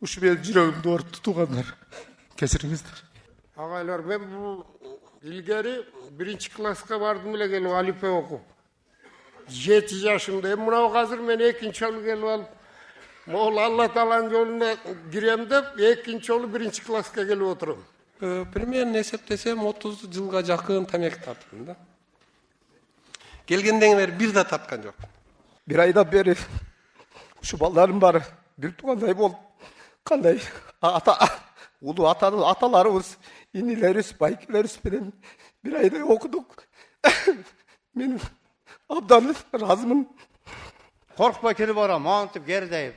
Ушу менин жүрөгүмдү оорутту туугандар. Кечириңиздер. Агайлар, мен бул илгери 1-класска бардым эле келип алифбе окуп. 7 жашымда. Эми мына азыр мен 2-нчи жолу келип алып, могул Алла Тааланын жолуна кирем деп 2-нчи жолу 1-класска келип отурам. Примерно эсептесем 30 жылга жакын тамеки тарттым да. Келгенден бери бир да тарткан жокмун. Бир айдан бери ушу балдарым баары бир туугандай болуп, кандай улуу аталарыбыз, инилерибиз, байкелерибиз менен бир айдай окудук. Мен абдан ыраазымын. Коркпой кирип барам, антип гердейип.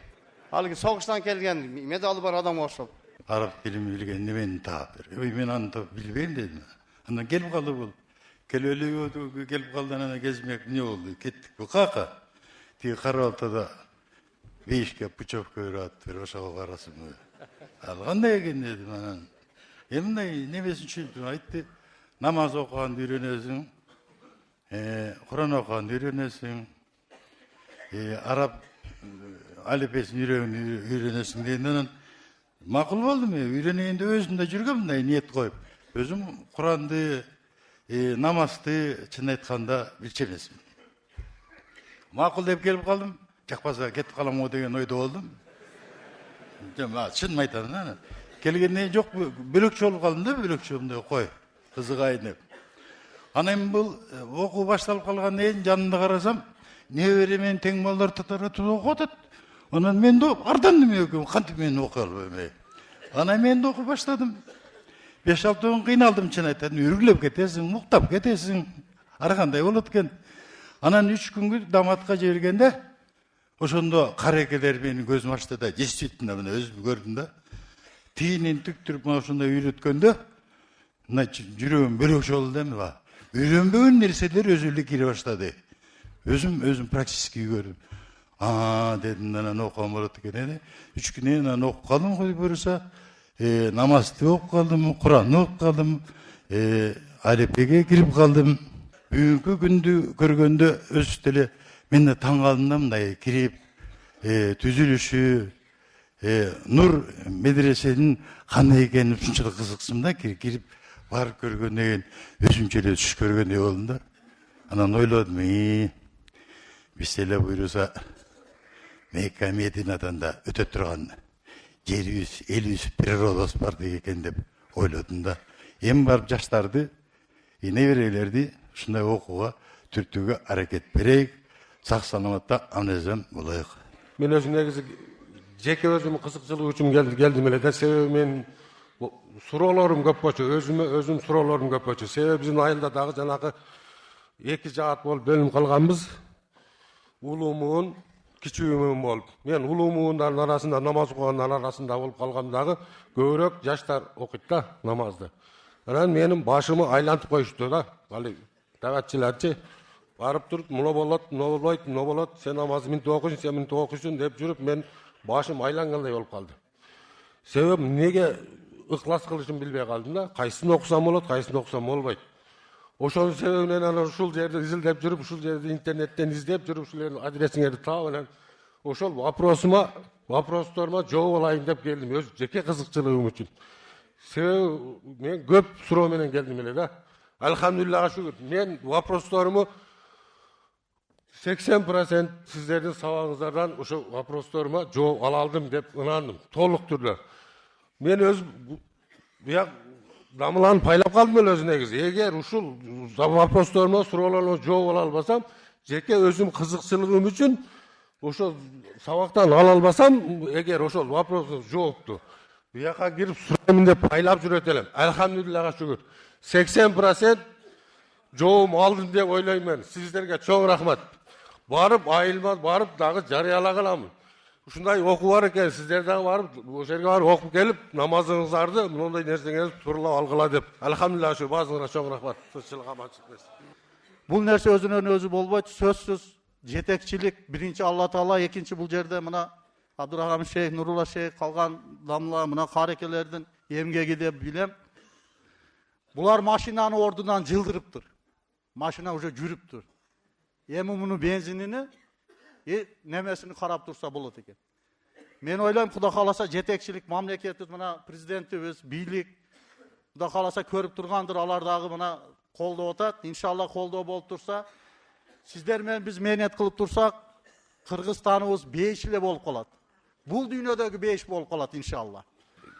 Алги согуштан келген медалы бар адам окшоп. Араб тилин билген немени таап бер. Мен аны билбейм дедим. Андан келип калды бул. Келип калды, анан кезмек эмне болду? Кеттик бу кака. Тиги кара ортодо бейишке пучевка берип атып, ошого барасыңбы? Ал кандай экен дедим анан. Мындай немесин түшүндүм, айтты. Намаз окуганды үйрөнөсүң, Куран окуганды үйрөнөсүң, араб алифбесин үйрөнөсүң дегенден макул болду. Мен үйрөнөйүн деп өзүм да жүргөм, мындай ниет коюп. Өзүм Куранды, намазды чын айтканда билчү эмесмин. Макул деп келип калдым. Жакпаса кетип калам го деген ойдо болдум. Чын айтам. Келгенде жок, бөлөкчө болуп калдым да, бөлөкчө мындай кой, кызыгайын деп. Анан бул окуу башталып калгандан кийин жанымда карасам, небере менен тең балдар татаратып окуп атат. Анан мен да ардандым экөөм, кантип мен окуй албайм. Анан мен да окуй баштадым. 5-6 күн кыйналдым, чын айтам. Үргүлөп кетесиң, муктап кетесиң. Ар кандай болот экен. Анан 3 күнгө даматка жибергенде, ошондо карекелер менин көзүм ачты да, действительно мына өзүм көрдүм да. Тиинин түктүрүп мына ошондой үйрөткөндө, мына жүрөгүм бөлөкчө болду да эмне ба. Үйрөнбөгөн нерселер өзү эле кире баштады. Өзүм практически көрдүм. Дедим, анан окуган болот экен. 3 күнөн анан окуп калдым, кой буюрса, намазды окуп калдым, Куранды окуп калдым, алифбеге кирип калдым. Бүгүнкү күндү көргөндө өзү деле мен да таң калдым да, мындай кирип, түзүлүшү, Нур медресенин кандай экенин ушунчалык кызыксым да, кирип барып көргөндөн кийин өзүмчө эле түш көргөндөй болдум да. Анан ойлодум, биз эле буюрса Мекка Мединадан да өтө турган жерибиз, элибиз, природабыз бар экен деп ойлодум да. Эми барып жаштарды, неберелерди ушундай окууга түртүүгө аракет берейик. Сак саламатта аман-эсен болоюк. Мен өзүм негизи жеке өзүмдүн кызыкчылыгы үчүн келдим эле да. Себеби мен суроолорум көп болчу, өзүм суроолорум көп болчу. Себеби биздин айылда дагы жанагы 2 жаат болуп бөлүнүп калганбыз. Улуу муун, кичүү муун болуп. Мен улуу муундардын арасында, намаз окугандар арасында болуп калгам дагы, көбүрөөк жаштар окуйт да намазды. Анан менин башымы айлантып коюшту да. Али табатчыларчы барып туруп, муну болот, муну болбойт, муну болот, сен намазды минтип окуйсуң, сен минтип окуйсуң деп жүрүп, мен башым айлангандай болуп калды. Себеп неге ыклас кылышын билбей калдым да. Кайсысын окусам болот, кайсысын окусам болбойт. Ошонун себебинен анан ушул жерди изилдеп жүрүп, ушул жерди интернеттен издеп жүрүп, ушулардын адресиңерди таап, анан ошол вопросторума жооп алайын деп келдим, өз жеке кызыкчылыгым үчүн. Себеби мен көп суроо менен келдим эле да. Алхамдулиллага шүгүр. Мен вопросторуму 80% сиздердин сабагыңыздардан ошо вопросторума жооп ала алдым деп ынандым, толук түрдө. Мен өз буяк дамыланып пайлап калдым эле өзү негизи. Эгер ушул вопросторума, суроолорума жооп ала албасам, жеке өзүм кызыкчылыгым үчүн ошо сабактан ала албасам, эгер ошол вопросту жоопту буяка кирип сураймын деп пайлап жүрөт элем. Алхамдулиллага шүгүр. 80% жообум алдым деп ойлойм мен. Сиздерге чоң рахмат. Барып айылма барып дагы жарыялагаламын. Ушундай окуу бар экен, сиздер дагы барып, ошол жерге барып окуп келип, намазыңыздарды, мындай нерсеңерди тууралап алгыла деп. Алхамдулилlah, ушу баазыңарга чоң рахмат. Тынччылык, аманчылык берсин. Бул нерсе өзүнөн өзү болбойт, сөзсүз жетекчилик биринчи Алла Таала, экинчи бул жерде мына Абдурахман шейх, Нурулла шейх, калган дамла мына карекелердин эмгеги деп билем. Булар машинаны ордунан жылдырыптыр. Машина уже жүрүптүр. Эми муну бензинини немесini карап турса болот экен. мен ойлаймын, Құда қаласа жетекшілік, мамлекеттік мына президентimiz, бийлик, Құда қаласа көріп тұрғандыр, алардағы мына қолдау отат. Иншалла қолдау болып тұрса, сіздермен біз менет қылып тұрсақ, Қырғызстаныбыз 5 болып қалады. Бұл дүйнөдөгү 5 болып қалады иншалла.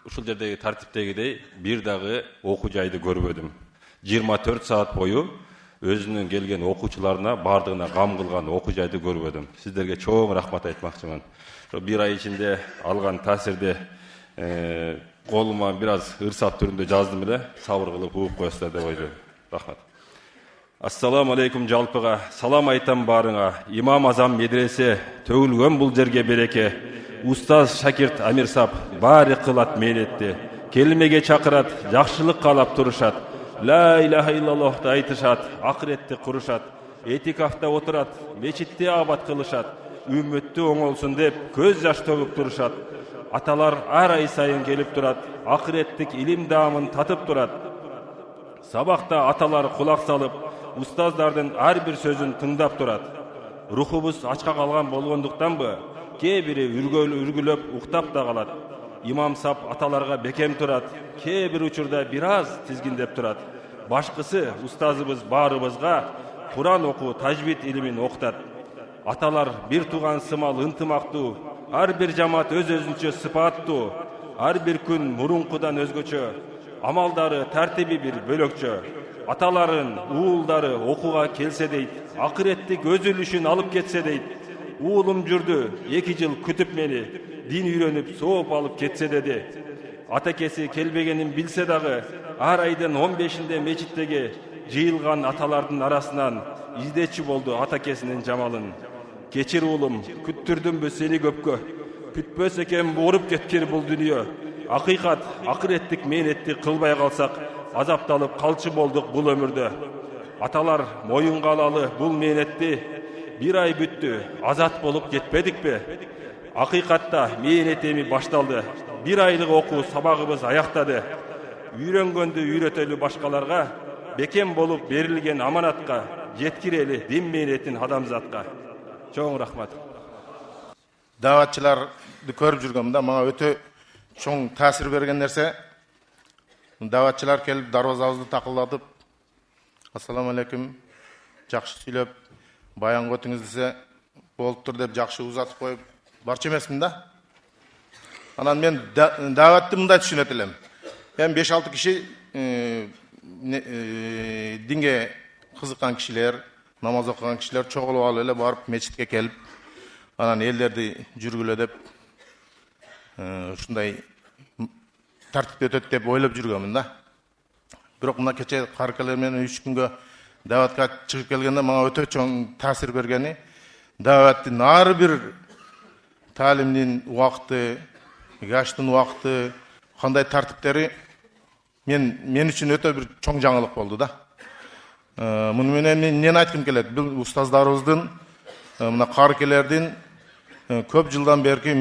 Ушул жердеги тартиптегидей бир дагы окуу жайды көрбөдүм. 24 саат бою өзүнүн келген окуучуларына бардыгына кам кылган окуу жайды көрбөдүм. Сиздерге чоң рахмат айтмакчымын. Bir ay içinde algan tasirde koluma biraz hırsat türünde yazdım bile, sabır kılıp uğup koyasılar da oydu. Rahmat. Assalamu alaikum жалпыға, салам айтам барыңа, имам азам медресе, төгілген бұл жерге береке, устаз шакирт Амирсап, бары қылат менетті, келмеге чақырат, жақшылық қалап тұрышат, ла илаха иллаллахты айтышат, ақыретті құрышат, этикафта отырат, мечітте абат қылышат, үмітті оңолсын деп, көз жаш төгіп тұрышат, аталар ар ай сайын келіп тұрат, ақыреттік илим дамын татып тұрат, сабақта аталар құлақ салып, ұстаздардың әрбір сөзін тыңдап тұрат. Рухыбыз ачқа қалған болғандықтан бі, кейбірі үргіліп, ұқтап да қалат. Имам сап аталарға бекем тұрат, кейбір учурда біраз тізгіндеп тұрат. Башқысы ұстазыбыз барыбызға Құран оқу, тажвид илимин оқытат. Аталар бір туған сымал ынтымақты, әрбір жамат өз-өзінше сыпатты, әрбір күн мұрынқыдан өзгөчө, амалдары тәртиби бір бөлөкчө. Аталарын, уулдары оқуға келсе дейт, ақыреттік өз үлішін алып кетсе дейт. Уулым жүрді, 2 жыл күтіп мені, дин үйреніп, соғып алып кетсе деді. Атакесі келбегенін білсе дағы, ар айдың 15-інде мечіттеге жиылған аталардың арасынан издечі болды атакесінің жамалын. Кечір уулым, күттірдім бі сені көпкө, күтпөс екен борып кеткер бұл дүние. Ақиқат, ақыреттік менетті қылбай қалсақ, азапталып қалчы болдық бұл өмірді. Аталар мойынға алалы бұл менетті, 1 ай бүтті, азат болып кетпедік бе? Ақиқатта менетеми башталды, 1 айлық оқу сабағыбыз аяқтады. Үйренгенді үйретелі башқаларға, бекем болып берілген аманатқа, жеткірелі дин менетін адамзатқа. Чоң рахмат. Даватчыларды көріп жүргенімде мага өтө чоң таасир берген нерсе, даватчылар келіп дарбазабызды такылдатып, ассаламу алейкум, жакшы сүйлөп, баян өтүңүз десе болуп тур деп жакшы узатып коюп барчу эмесмин да. Анан мен даватты мындай түшүнөт элем. Мен 5-6 киши динге кызыккан кишилер, намаз окуган кишилер чогулуп алып эле барып мечитке келип, анан элдерди жүргүлө деп ушундай тартип өтөт деп ойлоп жүргөнмүн да. Бирок мына кече каркелер менен 3 күнгө даватка чыгып келгенде мага өтө чоң таасир бергени, даваттын ар бир таалимдин убакыты, гаштын убакыты, кандай тартиптери мен үчүн өтө бир чоң жаңылык болду да. Муну менен мен эмнени айткым келет? Бул устаздарыбыздын, мына каркелердин көп жылдан берки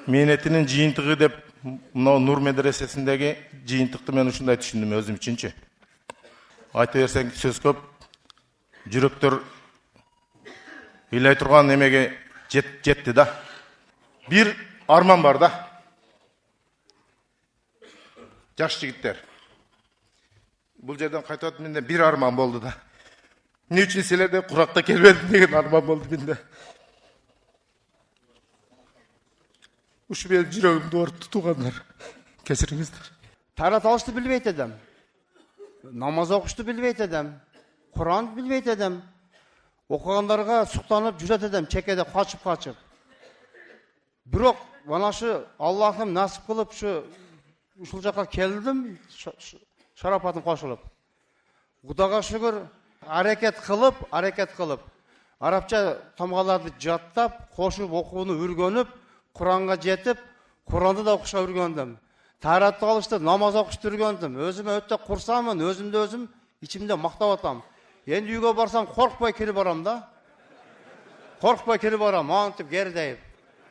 менетинин жыйынтыгы деп мына Нур медресесиндеги жыйынтыкты мен ушундай түшүндүм өзүм үчүнчү. Айта берсең сөз көп, жүрөктөр ыйлай турган эмеге жетти да. Бир арман бар да. Жаш жигиттер. Бул жерден кайтып менде бир арман болду да. Эмне үчүн силерде куракта келбедим деген арман болду менде. Ушу менин жүрөгүмдү оорутту туугандар. Кечириңиздер. Тарат алышты билбейт эдем. Намаз окушту билбейт эдем. Куран билбейт эдем. Окугандарга суктанып жүрөт эдем, чекеде качып. Бирок мына ушу Аллахым насип кылып ушул жака келдим, шарапатын кошулуп. Кудайга шүгүр, аракет кылып, арабча тамгаларды жаттап, кошуп окууну үргөнүп, Куранга жетип, Куранды да окуша үргөндүм. Таратты алышты, намаз окушту үргөндүм. Өзүмө өтө курсамын, өзүмдү өзүм ичимде мактап атам. Энди үйгө барсам коркпой кирип барам да. Коркпой кирип барам, антип гердейип.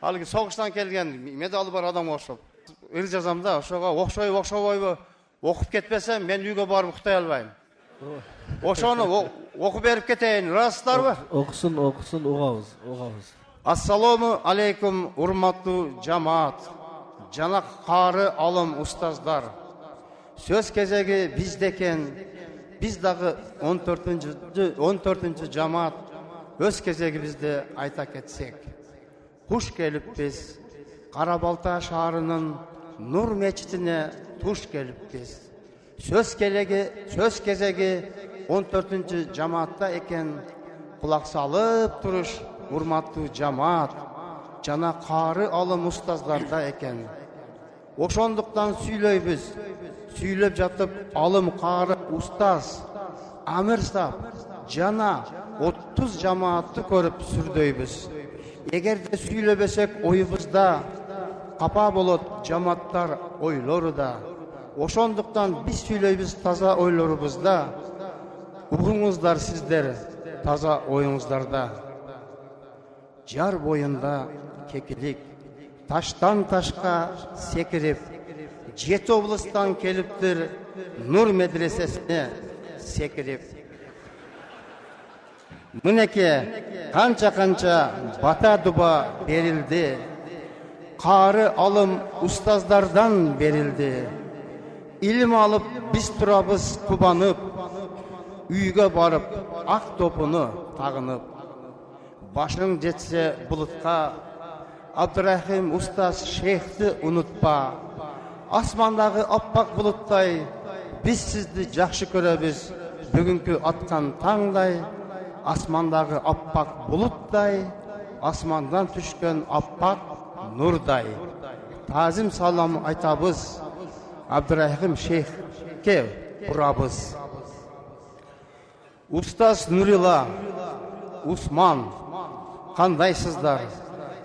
Алги согуштан келген медалы бар адам окшоп. Ыр жазам да, ошого окшобойбу, окуп кетпесем мен үйгө барып уктай албайм. Ошону окуп берип кетейин, ырасыздарбы? Окуsun, угабыз. Assalamu aleykum urmatlı cemaat. Jana qari alım ustazlar. Söz kezegi bizdeken, biz dağı 14. cemaat öz kezegi bizde ayta ketsek. Huş gelip biz Karabalta şaharının Nur Meçidine tuş gelip biz. Söz kezegi 14. cemaatta eken kulak salıp duruş urmatlı cemaat. Jana qari alım ustazlarda eken. Oşonduktan süyleybiz. Süylep jatıp alım qari ustaz, amir sap, jana 30 cemaatты көрүp сүрдөйбүz. Эгерде сүйлөбөсөк оюбузда капа болот жамааттар ойлору да. Ошондуктан биз сүйлөйбүз таза ойлорубузда. Угуңуздар сиздер таза оюңуздарда. Жар боюнда кекилик, таштан ташка секирип, 7 облыстан келиптир Нур медресесине секирип. Мынеке канча бата дуба берилди. Qari alım ustazlardan berildi. İlim alıp biz turabız kubanıp, үйгө барып ак топуну тагынып. Başın jetse bulutка, Abdurrahim ustaz şeyhti unutpa. Asmandagы appak bulutтай, biz sizdi жақшы көрөбүz. Бүгүнкү аткан таңдай, asmandagы appak bulutтай, asmandan түшкөн appak nurday. Tazim salam aytabız. Abdurrahim şeyhке урабыз. Ustaz Nurila, Usman, kandayсыздар?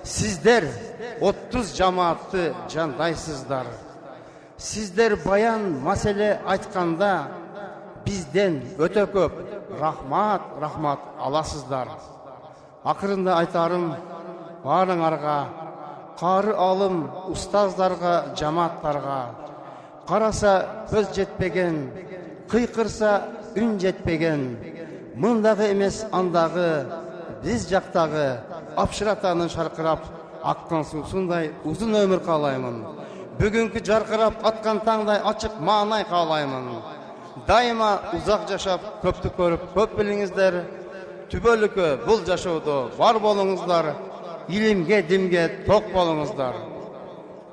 Sizler 30 cemaatты jandайсыздар. Sizler bayan mesele aytkanda bizden öte köp rahmat alasızlar. Akırında aytarım barыңарга, qari alım ustazlarga, jamaatlarga. Qarasa söz жетпеген, кыйкырса үн жетпеген. Мындагы эмес андагы, биз жактагы апшыратанын шаркырап аккан суусундай узун өмүр каалаймын. Бүгүнкү жаркырап аткан таңдай ачык маанай каалаймын. Дайыма узак жашап, көптү көрүп, көп билиңиздер. Түбөлүккө бул жашоодо бар болуңуздар. Илимге, димге ток болуңуздар.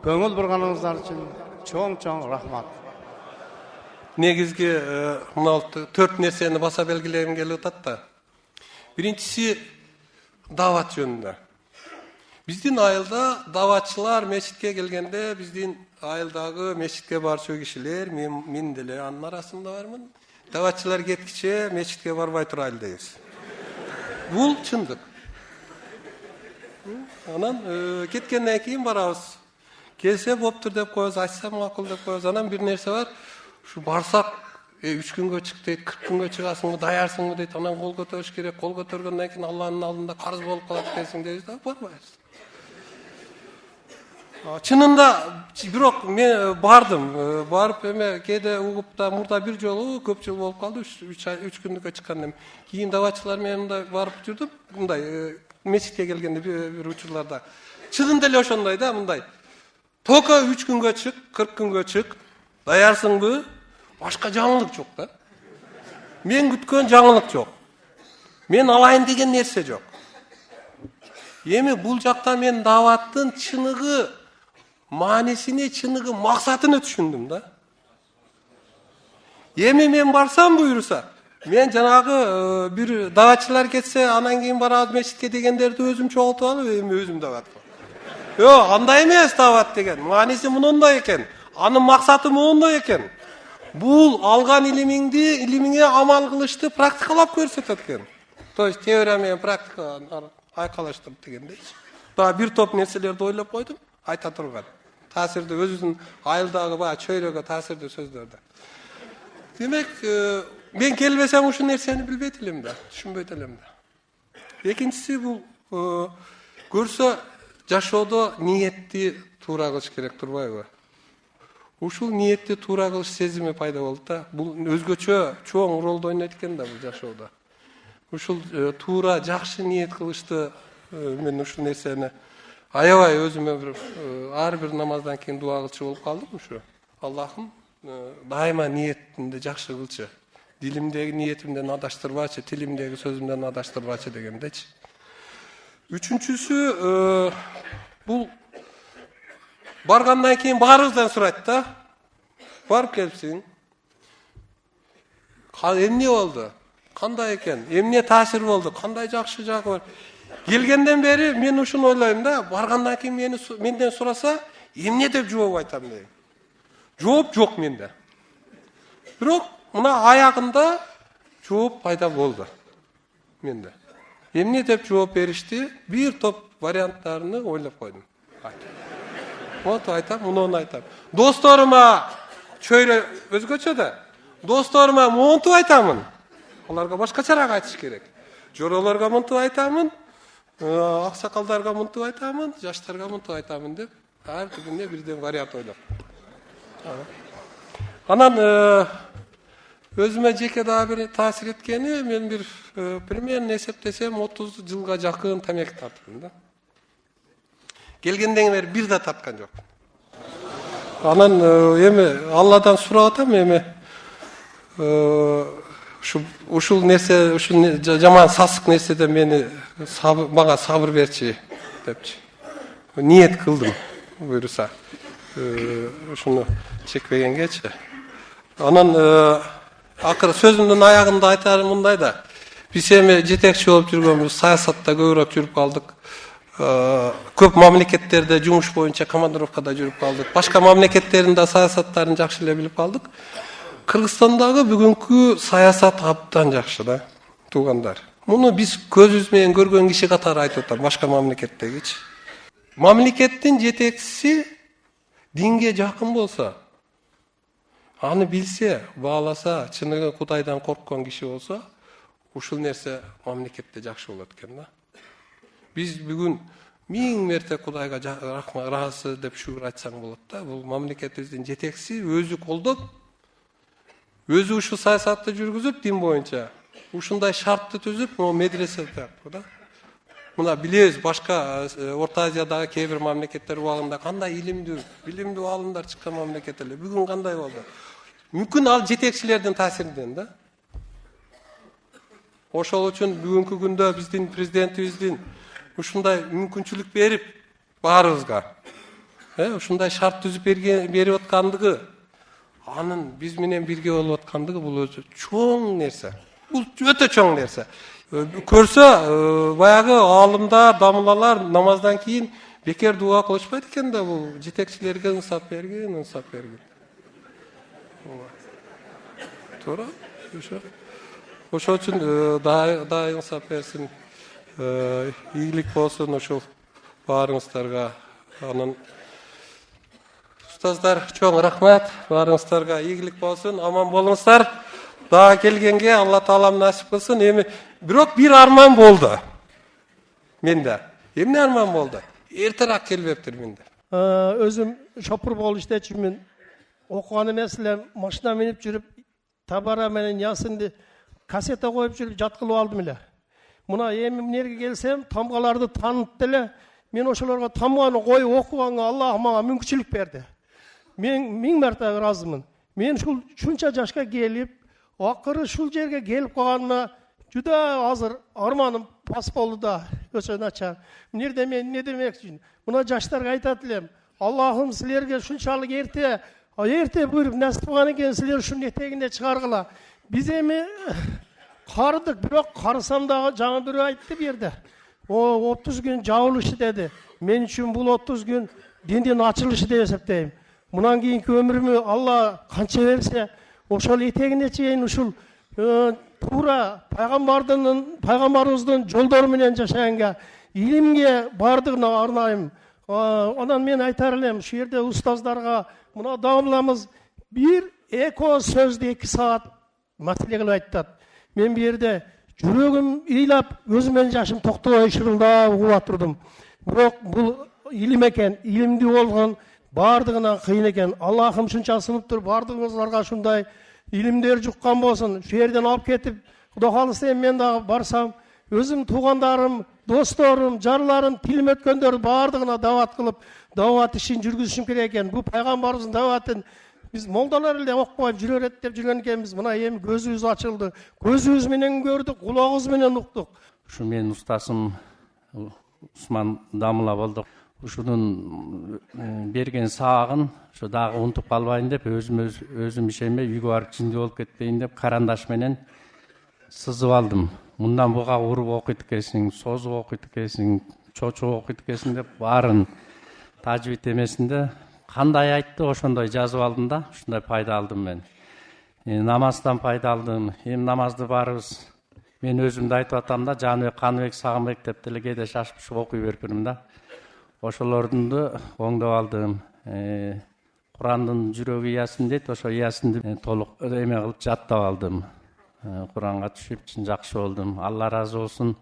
Көңүл бурганыңыздар үчүн чоң рахмат. Негизги мына 4 нерсени баса белгилегим келип атат да. Биринчиси дават жөнүндө. Биздин айылда даватчылар мечитке келгенде, биздин айылдагы мечитке барчу кишилер, мен деле анын арасында бармын. Даватчылар кеткиче мечитке барбай турайлы дейбиз. Бул чындык. Анан кеткенден кийин барабыз. Келсе боптур деп коебуз, айтса макул деп коебуз. Анан бир нерсе бар. Şu barsak 3 күнгө чык дейт, 40 күнгө чыгасыңбы, даярсыңбы дейт. Анан кол көтөрүш керек. Кол көтөргөндөн кийин Алланын алдында карыз болуп калат экенсиң дейбиз да, барбайбыз. Чынында бирок мен бардым. Барып эме кээде угуп да мурда бир жолу көп жыл болуп калды. 3 күндүккө чыккандым. Кийин даватчылар менен мындай барып жүрдүм. Мындай мечитке келгенде бир учурларда. Чынында эле ошондой да, мындай. Тока 3 күнгө чык, 40 күнгө чык. Даярсыңбы? Башка жаңылык жок да. Мен күткөн жаңылык жок. Мен алайын деген нерсе жок. Эми бул жакта мен даваттын чыныгы, маанисини, чыныгы, максатыны түшүндүм да. Эми мен барсам буйруса, мен жанагы бир даватчылар кетсе, анан кийин барабыз мечитке дегендерди өзүм чогултуп алып, эми өзүм дават кылам. Жок, андай эмес дават деген. Мааниси мындай экен. Анын максаты мындай экен. Бул алган илимиңе амал кылышты практикалап көрсөтөт экен. То есть теория менен практика айкалаштырып дегендей. Дагы бир топ нерселерди ойлоп койдум, айта турган. Таасирди өзүнүн айылдагы баягы чөйрөгө таасирдүү сөздөрдө. Демек, мен келбесем ушул нерсени билбейт элем да, түшүнбөйт элем да. Экинчиси бул көрсө жашоодо ниетти туура кылыш керек, турбайбы? Ушул ниетти туура кылыш сезими пайда болду да. Бул өзгөчө чоң ролду ойнойт экен да бул жашоодо. Ушул туура жакшы ниет кылышты Men ушул нерсени аябай өзүмө bir ар бир намаздан кийин дуа кылчу болуп калдым ушу. Аллахым дайыма ниетимди жакшы кылчы. Dilimdegi niyetimden adaştırbaçı, tilimdegi sözümden adaştırbaçı degendечи. Üçüncüsü bu bargandan keyin bаарыбыздан сурайт да. Барып келипсиң. Эмне болду? Кандай экен? Эмне таасир болду? Кандай жакшы жагы бар? Келгенден бери мен ушуну ойлойм да, баргандан кийин менден сураса, эмне деп жооп айтам дейм. Жооп жок менде. Бирок мына аягында жооп пайда болду менде. Эмне деп жооп беришти? Бир топ варианттарын ойлоп койдум. Вот айтам, муну айтам. Досторума чөйрө өзгөчө да. Досторума монтуп айтамын. Аларга башкачараак айтыш керек. Жоролорго монтуп айтамын, аксакалдарга монтуп айтамын, жаштарга монтуп айтамын деп ар бирине бирден вариант ойлоп. Анан өзүмө жеке дагы бир таасир эткени, мен бир примерно эсептесем 30 жылга жакын тамеки тартыпмын да. Келгенден бери бир да тарткан жокмун. Анан эми Алладан сурап атам, эми ушул нерсе, ушул жаман сасык нерседен мага сабыр берчи депчи. Ниет кылдым буюрса. Ушуну чекпегенгечи. Анан акыры сөзүмдүн аягында айтарым мындай да. Биз эми жетекчи болуп жүргөнбүз, саясатта көбүрөөк жүрүп калдык. Көп мамлекеттерде жумуш боюнча командировкада жүрүп калдык. Башка мамлекеттердин да саясаттарын жакшы эле билип калдык. Кыргызстандагы бүгүнкү саясат абдан жакшы да, туугандар. Муну биз көзүбүз менен көргөн киши катары айтып атам, башка мамлекеттегичи. Мамлекеттин жетекчиси динге жакын болсо, аны билсе, бааласа, чыныгы Кудайдан корккон киши болсо, ушул нерсе мамлекетте жакшы болот экен да. Биз бүгүн 1000 мерте Кудайга ыраазы деп шүгүр айтсаң болот да. Бул мамлекетибиздин жетекчиси өзү колдоп, өзү ушул саясатты жүргүзүп дин боюнча ушундай шартты түзүп, медресе тартып да. Мына билебиз, башка Орто Азиядагы кээ бир мамлекеттер убагында кандай билимдүү аалымдар чыккан мамлекеттер бүгүн кандай болду? Мүмкүн ал жетекчилердин таасиринен да. Ошол үчүн бүгүнкү күндө биздин президентибиздин ушундай мүмкүнчүлүк берип баарыбызга, ушундай шарт түзүп берип аткандыгы, анын биз менен бирге болуп аткандыгы бул өзү чоң нерсе. Бул өтө чоң нерсе. Көрсө, баягы аалымдар, дамылалар намаздан кийин бекер дуа кылышпайт экен да, бул жетекчилерге ынсап берген. Туура? Ошол үчүн дайы ынсап берсин. Ийгилик болсун ушул баарыңыздарга. Анан устаздар чоң рахмат, баарыңыздарга ийгилик болсун, аман болуңуздар. Дагы келгенге Алла Таалам насип кылсын. Эми бирок бир арман болду менде. Эмне арман болду? Эртерээк келбептир менде. Өзүм шопур болуп иштечүмүн. Окуган эмес эле машина минип жүрүп, Табара менен Ясинди кассета коюп жүрүп жаткылып алдым эле. Мына эми эмнеге келсем, тамгаларды таанып деле, мен ошолорго тамганы коюп окуганга Аллах мага мүмкүнчүлүк берди. Мен 1000 марта ыраазымын. Мен шунча жашка келип, акыры шул жерге келип калганыма juda азыр арманым пас болду да, өчө начар. Мынерде мен эмне демекчимин? Мына жаштарга айтат элем, Аллахым силерге шунчалык эрте буйруп насип кылган экен, силер ушунун этегине чыгаргыла. Биз эми карыдык, бирок карысам дагы жаңы бирөө айтты бу жерде. 30 күн жабылышы деди. Мен үчүн бул 30 күн диндин ачылышы деп эсептейм. Мунан кийинки өмүрүмү Алла канча берсе, ошол этегине чейин ушул туура пайгамбарыбыздын жолдору менен жашаганга, илимге бардыгына арнайм. Анан мен айтар элем, шу жерде устаздарга мына даамламыз бир эко сөздү 2 саат маселе кылып айтат. Мен бу жерде жүрөгүм ыйлап, өзүмөн жашым токтобой шырылдап угуп турдум. Бирок бул илим экен, илимдүү болгон бардыгынан кыйын экен. Аллахым шунча сынып туруп, бардыгыңыздарга ушундай илимдер жуккан болсун. Шу жерден алып кетип, Кудай кааласа мен дагы барсам, өзüm туугандарым, досторум, жарларым, тилим өткөндөрдү баардыгына дават кылып, дават ишин жүргүзүшүм керек экен. Бул пайгамбарыбыздын даватын биз молдалар эле окпой жүрөрөт деп жүргөн экенбиз. Мына эми көзүбүз ачылды. Көзүбүз менен көрдүк, кулагыбыз менен уктук. Ушу менин устасым Усман Дамыла болду. Ушунун берген сабагын ушу дагы унутуп калбайын деп өзүм ишенбей үйгө барып жинди болуп кетпейин деп карандаш менен сызып алдым. Мындан буга уруп окуйт экенсиң, созуп окуйт экенсиң, чочуп окуйт экенсиң деп баарын тажвид эмесинде кандай айтты ошондой жазып алдым да, ушундай пайда алдым мен. Намаздан пайда алдым. Эми намазды баарыбыз мен өзүмдү айтып атам да, Жаныбек, Каныбек, Сагынбек деп деле кээде шашып окуй берип жүрмүн да. Ошолорду оңдоп алдым. Курандын жүрөгү иясын дейт, ошо иясынды толук эме кылып жаттап алдым. Куранга түшүп чын жакшы болдум. Алла ыраазы болсун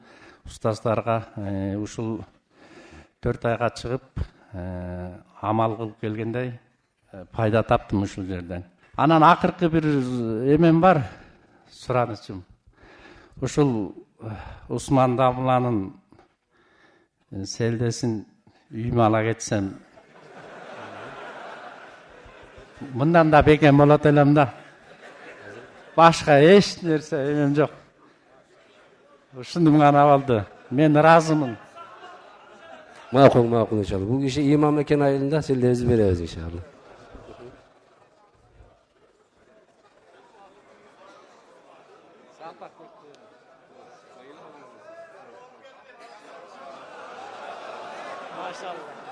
устаздарга ушул 4 айга чыгып амал кылып келгендей пайда таптым ушул жерден. Анан акыркы бир эмем бар, суранычым. Ушул Усман Дамыланын селдесин үйүмө ала кетсем, мындан да бекем болот элем да. Башка эч нерсе эмем жок. Ушундун гана болду. Мен ыраазымын. Макул иншалла. Бул киши имам экен айылында селдебизди беребиз иншалла. Maşallah.